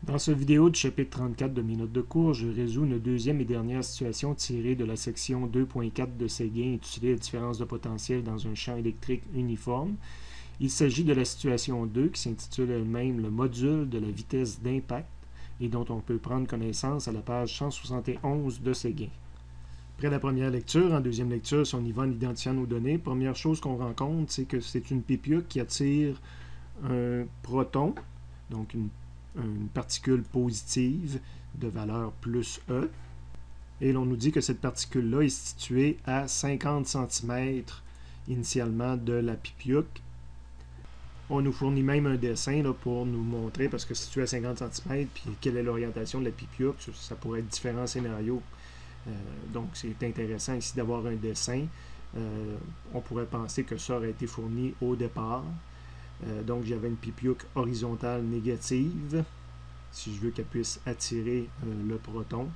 Dans cette vidéo du chapitre 34 de mes notes de cours, je résous une deuxième et dernière situation tirée de la section 2.4 de Séguin intitulée « La différence de potentiel dans un champ électrique uniforme ». Il s'agit de la situation 2 qui s'intitule elle-même « Le module de la vitesse d'impact » et dont on peut prendre connaissance à la page 171 de Séguin. Après la première lecture, en deuxième lecture, si on y va en identifiant nos données, première chose qu'on rencontre, c'est que c'est une PIPIUC qui attire un proton, donc une particule positive de valeur plus E. Et l'on nous dit que cette particule-là est située à 50 cm initialement de la PIPIUC. On nous fournit même un dessin là, pour nous montrer, parce que c'est situé à 50 cm, puis quelle est l'orientation de la PIPIUC. Ça pourrait être différents scénarios. Donc c'est intéressant ici d'avoir un dessin. On pourrait penser que ça aurait été fourni au départ. Donc j'avais une PIPIUC horizontale négative, si je veux qu'elle puisse attirer le proton.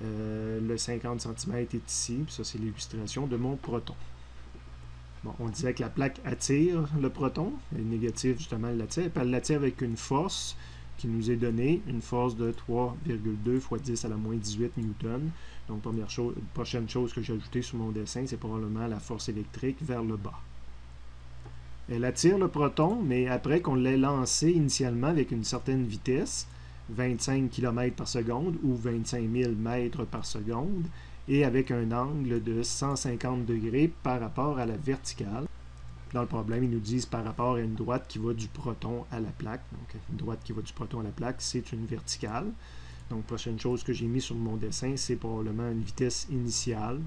Le 50 cm est ici, puis ça c'est l'illustration de mon proton. Bon, on disait que la plaque attire le proton, le négatif justement elle l'attire, puis elle l'attire avec une force qui nous est donnée, une force de 3,2 fois 10 à la moins 18 newtons. Donc prochaine chose que j'ai ajoutée sur mon dessin, c'est probablement la force électrique vers le bas. Elle attire le proton, mais après qu'on l'ait lancé initialement avec une certaine vitesse, 25 km par seconde ou 25 000 mètres par seconde, et avec un angle de 150 degrés par rapport à la verticale. Dans le problème, ils nous disent par rapport à une droite qui va du proton à la plaque. Donc, une droite qui va du proton à la plaque, c'est une verticale. Donc, prochaine chose que j'ai mis sur mon dessin, c'est probablement une vitesse initiale,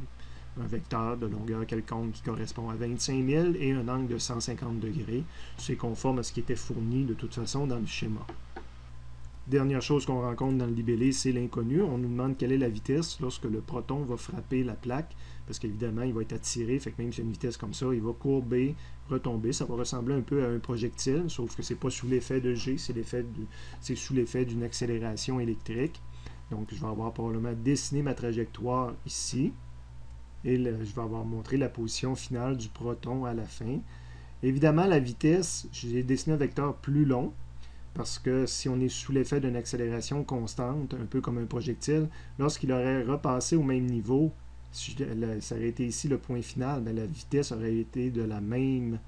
un vecteur de longueur quelconque qui correspond à 25 000 et un angle de 150 degrés. C'est conforme à ce qui était fourni de toute façon dans le schéma. Dernière chose qu'on rencontre dans le libellé, c'est l'inconnu. On nous demande quelle est la vitesse lorsque le proton va frapper la plaque, parce qu'évidemment, il va être attiré, fait que même si une vitesse comme ça, il va courber, retomber. Ça va ressembler un peu à un projectile, sauf que c'est pas sous l'effet de G, c'est sous l'effet d'une accélération électrique. Donc, je vais avoir probablement dessiné ma trajectoire ici. Et je vais avoir montré la position finale du proton à la fin. Évidemment, la vitesse, j'ai dessiné un vecteur plus long, parce que si on est sous l'effet d'une accélération constante, un peu comme un projectile, lorsqu'il aurait repassé au même niveau, ça aurait été ici le point final, mais la vitesse aurait été de la même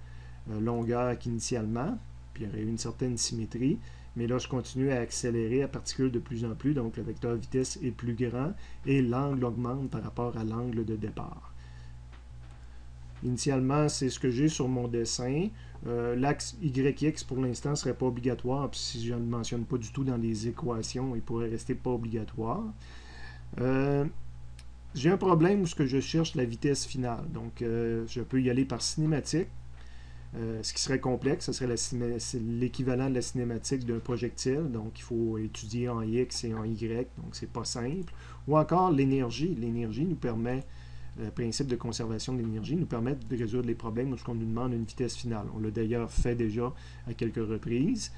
longueur qu'initialement, puis il y aurait eu une certaine symétrie. Mais là, je continue à accélérer la particule de plus en plus, donc le vecteur vitesse est plus grand et l'angle augmente par rapport à l'angle de départ. Initialement, c'est ce que j'ai sur mon dessin. L'axe YX, pour l'instant, ne serait pas obligatoire, puis si je ne le mentionne pas du tout dans les équations, il pourrait rester pas obligatoire. J'ai un problème où je cherche la vitesse finale, donc je peux y aller par cinématique. Ce qui serait complexe, ce serait l'équivalent de la cinématique d'un projectile, donc il faut étudier en X et en Y, donc c'est pas simple. Ou encore l'énergie. L'énergie nous permet, le principe de conservation de l'énergie nous permet de résoudre les problèmes lorsqu'on nous demande une vitesse finale. On l'a d'ailleurs fait déjà à quelques reprises.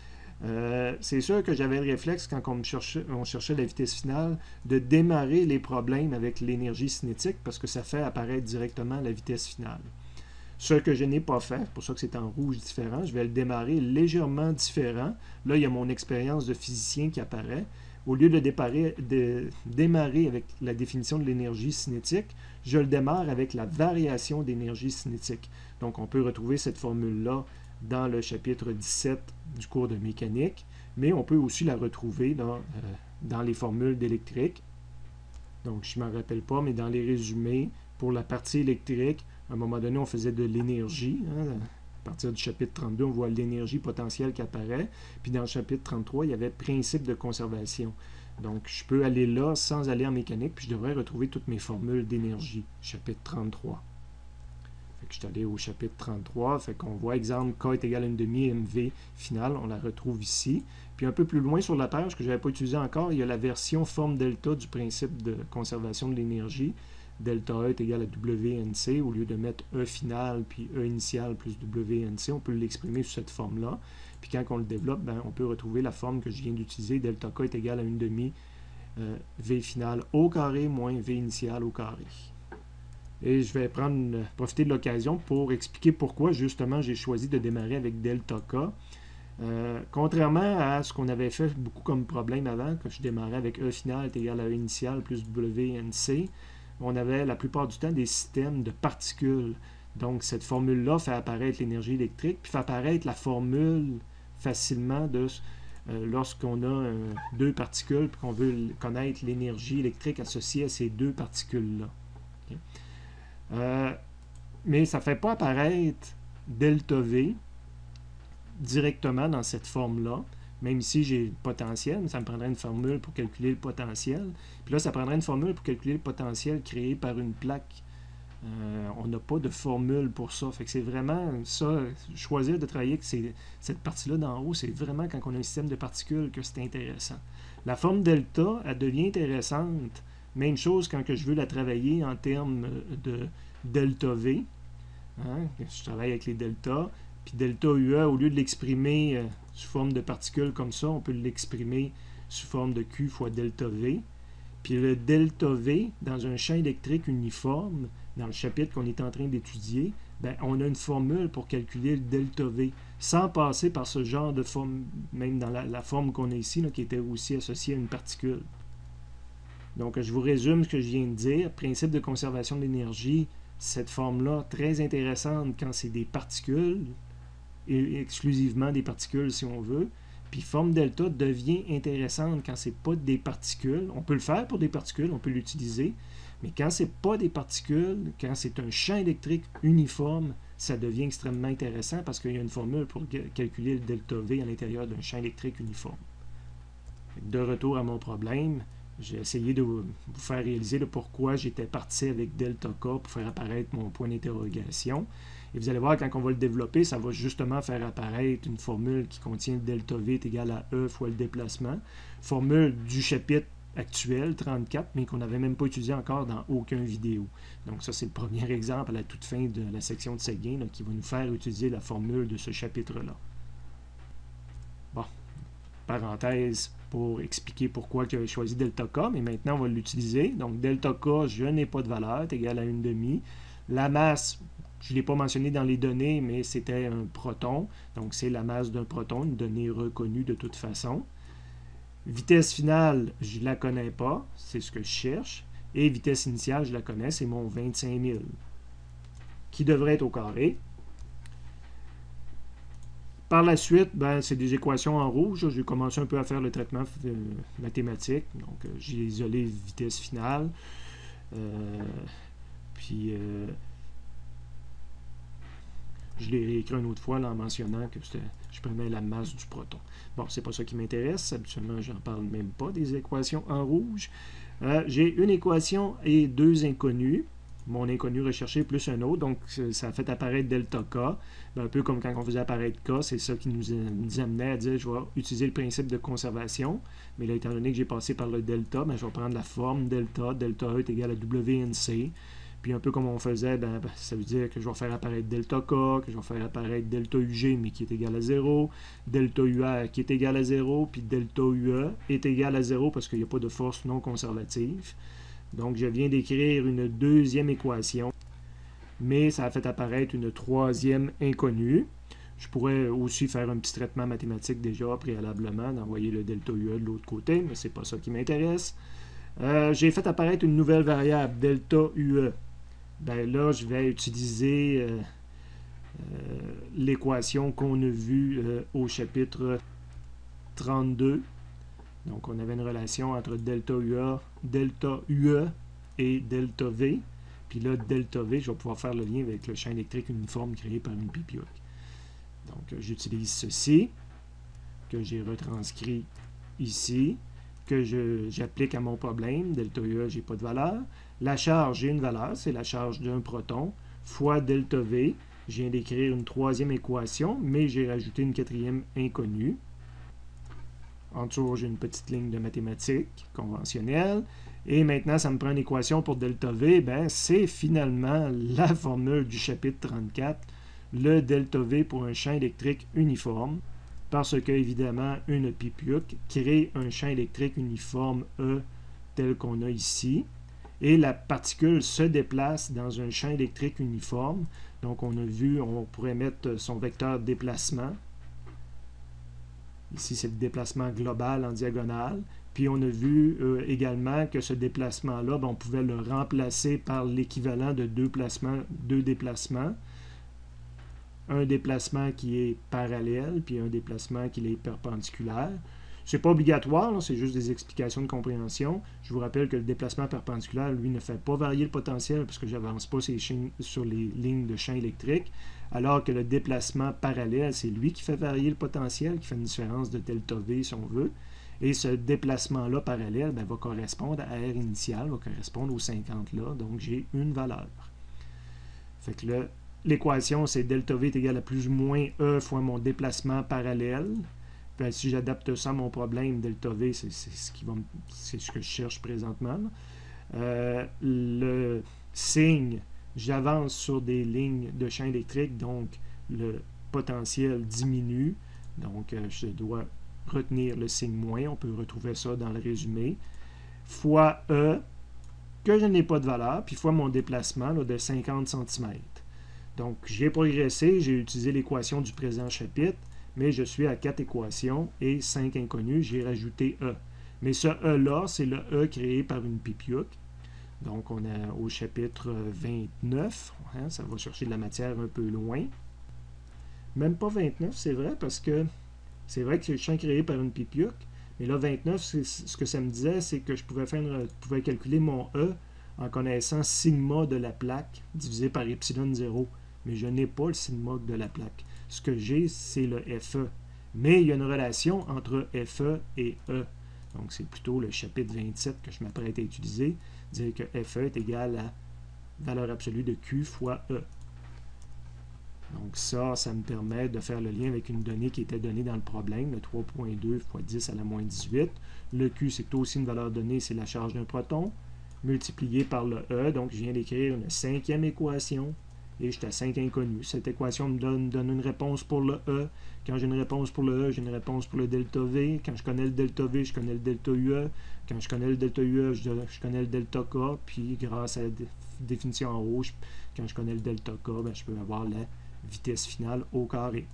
C'est sûr que j'avais le réflexe quand on cherchait la vitesse finale de démarrer les problèmes avec l'énergie cinétique parce que ça fait apparaître directement la vitesse finale. Ce que je n'ai pas fait, pour ça que c'est en rouge différent, je vais le démarrer légèrement différent. Là, il y a mon expérience de physicien qui apparaît. Au lieu de démarrer avec la définition de l'énergie cinétique, je le démarre avec la variation d'énergie cinétique. Donc, on peut retrouver cette formule-là dans le chapitre 17 du cours de mécanique, mais on peut aussi la retrouver dans les formules d'électrique. Donc, je ne m'en rappelle pas, mais dans les résumés, pour la partie électrique, à un moment donné, on faisait de l'énergie. À partir du chapitre 32, on voit l'énergie potentielle qui apparaît. Puis dans le chapitre 33, il y avait principe de conservation. Donc, je peux aller là sans aller en mécanique, puis je devrais retrouver toutes mes formules d'énergie. Chapitre 33. Fait que je suis allé au chapitre 33. Fait qu'on voit, exemple, K est égal à 1/2 MV finale. On la retrouve ici. Puis un peu plus loin sur la page, que je n'avais pas utilisé encore, il y a la version forme delta du principe de conservation de l'énergie. Delta E est égal à WNC, au lieu de mettre E final puis E initial plus WNC, on peut l'exprimer sous cette forme-là. Puis quand on le développe, on peut retrouver la forme que je viens d'utiliser. Delta K est égal à 1/2 V final au carré moins V initial au carré. Et je vais profiter de l'occasion pour expliquer pourquoi justement j'ai choisi de démarrer avec delta K. Contrairement à ce qu'on avait fait beaucoup comme problème avant, quand je démarrais avec E final est égal à E initial plus WNC, on avait la plupart du temps des systèmes de particules. Donc, cette formule-là fait apparaître l'énergie électrique, puis fait apparaître la formule facilement de lorsqu'on a deux particules, puis qu'on veut connaître l'énergie électrique associée à ces deux particules-là. Okay? Mais ça ne fait pas apparaître delta V directement dans cette forme-là. Même si j'ai le potentiel, ça me prendrait une formule pour calculer le potentiel. Puis là, ça prendrait une formule pour calculer le potentiel créé par une plaque. On n'a pas de formule pour ça. Fait que c'est vraiment ça, choisir de travailler avec cette partie-là d'en haut, c'est vraiment quand on a un système de particules que c'est intéressant. La forme delta, elle devient intéressante. Même chose quand que je veux la travailler en termes de delta V. Hein? Je travaille avec les deltas. Puis delta UE, au lieu de l'exprimer sous forme de particules comme ça, on peut l'exprimer sous forme de Q fois delta V. Puis le delta V, dans un champ électrique uniforme, dans le chapitre qu'on est en train d'étudier, ben, on a une formule pour calculer le delta V, sans passer par ce genre de forme, même dans la forme qu'on a ici, là, qui était aussi associée à une particule. Donc, je vous résume ce que je viens de dire. Principe de conservation de l'énergie, cette forme-là, très intéressante quand c'est des particules, et exclusivement des particules si on veut. Puis forme delta devient intéressante quand c'est pas des particules. On peut le faire pour des particules, on peut l'utiliser, mais quand c'est pas des particules, quand c'est un champ électrique uniforme, ça devient extrêmement intéressant parce qu'il y a une formule pour calculer le delta V à l'intérieur d'un champ électrique uniforme. De retour à mon problème, j'ai essayé de vous faire réaliser le pourquoi j'étais parti avec delta K pour faire apparaître mon point d'interrogation. Et vous allez voir, quand on va le développer, ça va justement faire apparaître une formule qui contient delta V est égal à E fois le déplacement. Formule du chapitre actuel, 34, mais qu'on n'avait même pas utilisé encore dans aucune vidéo. Donc ça, c'est le premier exemple à la toute fin de la section de Séguin qui va nous faire utiliser la formule de ce chapitre-là. Bon, parenthèse pour expliquer pourquoi j'avais choisi delta K, mais maintenant on va l'utiliser. Donc delta K, je n'ai pas de valeur, est égal à 1/2. La masse, je ne l'ai pas mentionné dans les données, mais c'était un proton. Donc, c'est la masse d'un proton, une donnée reconnue de toute façon. Vitesse finale, je ne la connais pas, c'est ce que je cherche. Et vitesse initiale, je la connais, c'est mon 25 000, qui devrait être au carré. Par la suite, ben, c'est des équations en rouge. J'ai commencé un peu à faire le traitement mathématique. Donc, j'ai isolé vitesse finale. Je l'ai réécrit une autre fois là, en mentionnant que je prenais la masse du proton. Bon, c'est pas ça qui m'intéresse. Habituellement, j'en parle même pas des équations en rouge. J'ai une équation et deux inconnus. Mon inconnu recherché plus un autre. Donc, ça a fait apparaître delta K. Ben, un peu comme quand on faisait apparaître K, c'est ça qui nous amenait à dire je vais utiliser le principe de conservation. Mais là, étant donné que j'ai passé par le delta, ben, je vais prendre la forme delta. Delta E est égal à WNC. Puis un peu comme on faisait, ben, ça veut dire que je vais faire apparaître delta K, que je vais faire apparaître delta UG, mais qui est égal à 0, delta UR qui est égal à 0, puis delta UE est égal à 0 parce qu'il n'y a pas de force non conservative. Donc, je viens d'écrire une deuxième équation, mais ça a fait apparaître une troisième inconnue. Je pourrais aussi faire un petit traitement mathématique déjà préalablement, d'envoyer le delta UE de l'autre côté, mais c'est pas ça qui m'intéresse. J'ai fait apparaître une nouvelle variable, delta UE. Ben là, je vais utiliser l'équation qu'on a vue au chapitre 32. Donc, on avait une relation entre delta UE et delta V. Puis là, delta V, je vais pouvoir faire le lien avec le champ électrique uniforme créé par une pipioque. Donc, j'utilise ceci, que j'ai retranscrit ici, que j'applique à mon problème. Delta UE, je n'ai pas de valeur. La charge, j'ai une valeur, c'est la charge d'un proton, fois delta V. Je viens d'écrire une troisième équation, mais j'ai rajouté une quatrième inconnue. En dessous, j'ai une petite ligne de mathématiques conventionnelle. Et maintenant, ça me prend une équation pour delta V. Ben, c'est finalement la formule du chapitre 34, le delta V pour un champ électrique uniforme. Parce que, évidemment, une pipioque crée un champ électrique uniforme E tel qu'on a ici. Et la particule se déplace dans un champ électrique uniforme. Donc, on a vu, on pourrait mettre son vecteur de déplacement Ici, c'est le déplacement global en diagonale. Puis on a vu également que ce déplacement-là, on pouvait le remplacer par l'équivalent de deux déplacements. Un déplacement qui est parallèle, puis un déplacement qui est perpendiculaire. Ce n'est pas obligatoire, c'est juste des explications de compréhension. Je vous rappelle que le déplacement perpendiculaire, lui, ne fait pas varier le potentiel parce que je n'avance pas sur les lignes de champ électrique, alors que le déplacement parallèle, c'est lui qui fait varier le potentiel, qui fait une différence de delta V si on veut. Et ce déplacement-là parallèle va correspondre à R initial, va correspondre aux 50 là, donc j'ai une valeur. Fait que là, l'équation, c'est delta V est égal à plus ou moins E fois mon déplacement parallèle. Puis, si j'adapte ça à mon problème, delta V, c'est ce que je cherche présentement. Le signe, j'avance sur des lignes de champ électrique, donc le potentiel diminue. Donc, je dois retenir le signe moins. On peut retrouver ça dans le résumé. Fois E, que je n'ai pas de valeur, puis fois mon déplacement là, de 50 cm. Donc, j'ai progressé, j'ai utilisé l'équation du présent chapitre, mais je suis à 4 équations et 5 inconnus, j'ai rajouté E. Mais ce E-là, c'est le E créé par une pipiouque. Donc, on est au chapitre 29. Hein, ça va chercher de la matière un peu loin. Même pas 29, c'est vrai, parce que c'est vrai que c'est le champ créé par une pipiouque. Mais là, 29, ce que ça me disait, c'est que je pouvais calculer mon E en connaissant sigma de la plaque divisé par epsilon 0. Mais je n'ai pas le sigma de la plaque. Ce que j'ai, c'est le FE. Mais il y a une relation entre FE et E. Donc, c'est plutôt le chapitre 27 que je m'apprête à utiliser. Dire que FE est égal à valeur absolue de Q fois E. Donc, ça me permet de faire le lien avec une donnée qui était donnée dans le problème, le 3.2 fois 10 à la moins 18. Le Q, c'est aussi une valeur donnée, c'est la charge d'un proton, multiplié par le E. Donc, je viens d'écrire une 5e équation. Et j'étais à 5 inconnus. Cette équation me donne une réponse pour le E. Quand j'ai une réponse pour le E, j'ai une réponse pour le delta V. Quand je connais le delta V, je connais le delta UE. Quand je connais le delta UE, je connais le delta K. Puis grâce à la définition en haut, quand je connais le delta K, je peux avoir la vitesse finale au carré.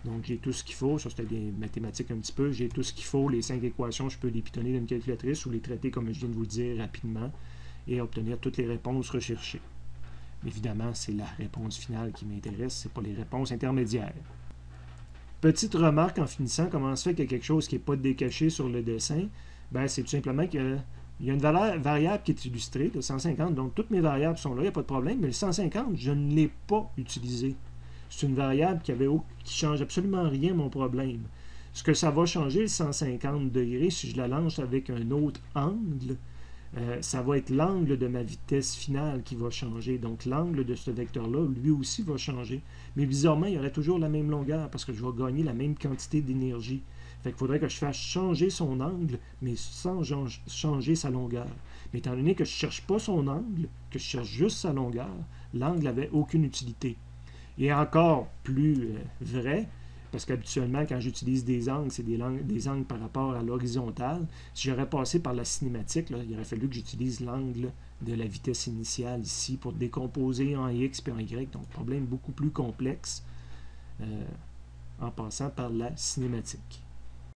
Donc j'ai tout ce qu'il faut. Ça, c'était des mathématiques un petit peu. J'ai tout ce qu'il faut. Les 5 équations, je peux les pitonner d'une calculatrice ou les traiter, comme je viens de vous le dire, rapidement et obtenir toutes les réponses recherchées. Évidemment, c'est la réponse finale qui m'intéresse, ce n'est pas les réponses intermédiaires. Petite remarque en finissant, comment se fait qu'il y a quelque chose qui n'est pas décaché sur le dessin? C'est tout simplement qu'il y a une variable qui est illustrée, de 150, donc toutes mes variables sont là, il n'y a pas de problème, mais le 150, je ne l'ai pas utilisé. C'est une variable qui ne change absolument rien à mon problème. Ce que ça va changer, le 150 degrés, si je la lance avec un autre angle, ça va être l'angle de ma vitesse finale qui va changer. Donc, l'angle de ce vecteur-là, lui aussi, va changer. Mais bizarrement, il y aurait toujours la même longueur parce que je vais gagner la même quantité d'énergie. Fait qu'il faudrait que je fasse changer son angle, mais sans changer sa longueur. Mais étant donné que je ne cherche pas son angle, que je cherche juste sa longueur, l'angle n'avait aucune utilité. Et encore plus vrai, parce qu'habituellement, quand j'utilise des angles, c'est des angles par rapport à l'horizontale. Si j'aurais passé par la cinématique, là, il aurait fallu que j'utilise l'angle de la vitesse initiale ici pour décomposer en X et en Y. Donc, problème beaucoup plus complexe en passant par la cinématique.